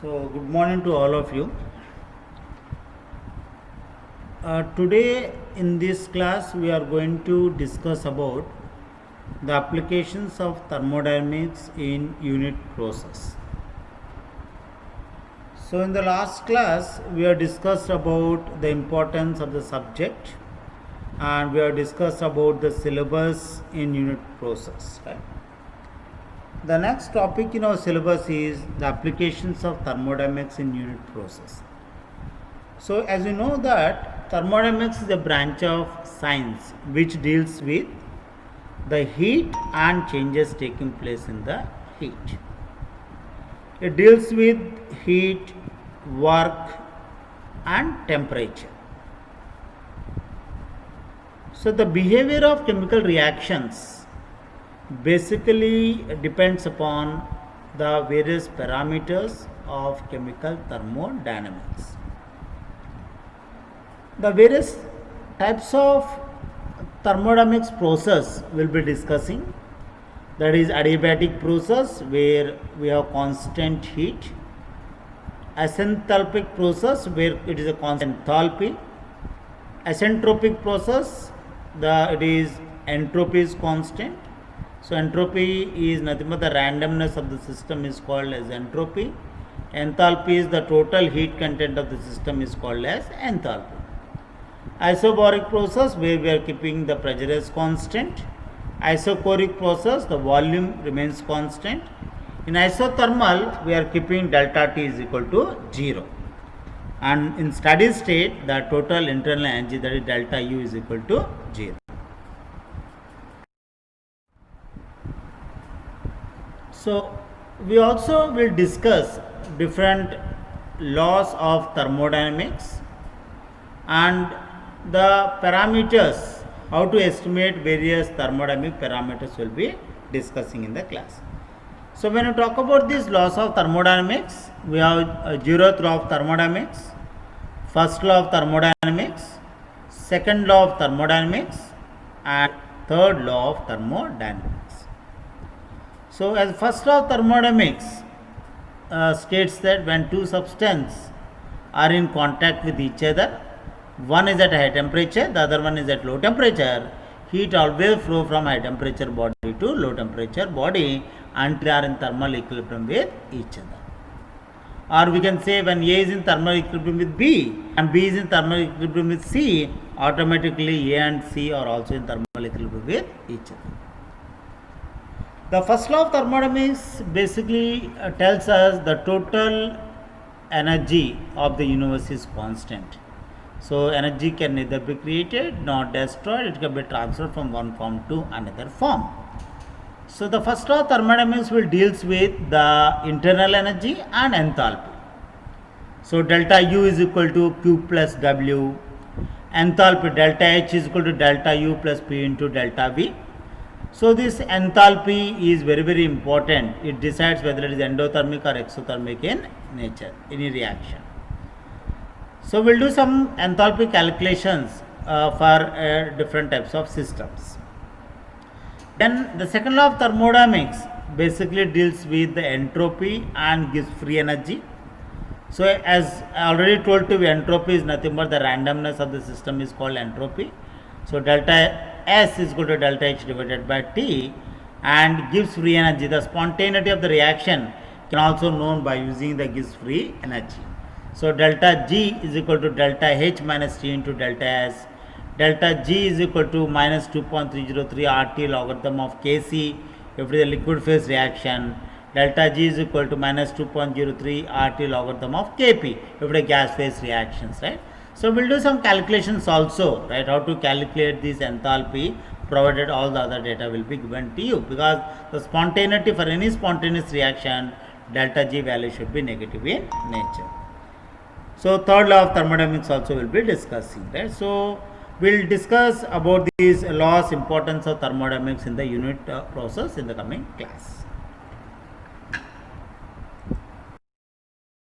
So, good morning to all of you. Today in this class, we are going to discuss about the applications of thermodynamics in unit process. So, in the last class, we have discussed about the importance of the subject, and we have discussed about the syllabus in unit process. Right? The next topic in our syllabus is the applications of thermodynamics in unit process. So, as you know that thermodynamics is a branch of science which deals with the heat and changes taking place in the heat. It deals with heat, work and temperature. So, the behavior of chemical reactions basically depends upon the various parameters of chemical thermodynamics. The various types of thermodynamics process will be discussing. That is adiabatic process where we have constant heat, isenthalpic process where it is a constant enthalpy, isentropic process it is entropy is constant. So entropy is nothing but the randomness of the system is called as entropy. Enthalpy is the total heat content of the system is called as enthalpy. Isobaric process where we are keeping the pressure as constant. Isochoric process, the volume remains constant. In isothermal, we are keeping delta T is equal to 0. And in steady state, the total internal energy, that is delta U, is equal to 0. So, we also will discuss different laws of thermodynamics and the parameters, how to estimate various thermodynamic parameters will be discussing in the class. So, when you talk about these laws of thermodynamics, we have zeroth law of thermodynamics, first law of thermodynamics, second law of thermodynamics and third law of thermodynamics. So, as first law of thermodynamics states that when two substances are in contact with each other, one is at high temperature, the other one is at low temperature, heat always flow from high temperature body to low temperature body until they are in thermal equilibrium with each other. Or we can say when A is in thermal equilibrium with B and B is in thermal equilibrium with C, automatically A and C are also in thermal equilibrium with each other. The first law of thermodynamics basically tells us the total energy of the universe is constant. So, energy can neither be created nor destroyed, it can be transferred from one form to another form. So, the first law of thermodynamics will deals with the internal energy and enthalpy. So, delta U is equal to Q plus W, enthalpy delta H is equal to delta U plus P into delta V. So, this enthalpy is very important. It decides whether it is endothermic or exothermic in nature, any reaction. So, we will do some enthalpy calculations for different types of systems. Then the second law of thermodynamics basically deals with the entropy and gives free energy. So, as I already told you, entropy is nothing but the randomness of the system is called entropy. So, delta S is equal to delta H divided by T and gives free energy. The spontaneity of the reaction can also known by using the gives free energy. So, delta G is equal to delta H minus T into delta S. Delta G is equal to minus 2.303 RT logarithm of Kc if it is a liquid phase reaction. Delta G is equal to minus 2.03 RT logarithm of Kp if it is a gas phase reactions, right. So, we will do some calculations also, right, how to calculate this enthalpy provided all the other data will be given to you, because the spontaneity for any spontaneous reaction delta G value should be negative in nature. So, third law of thermodynamics also will be discussing, right. So, we will discuss about these laws, importance of thermodynamics in the unit process in the coming class.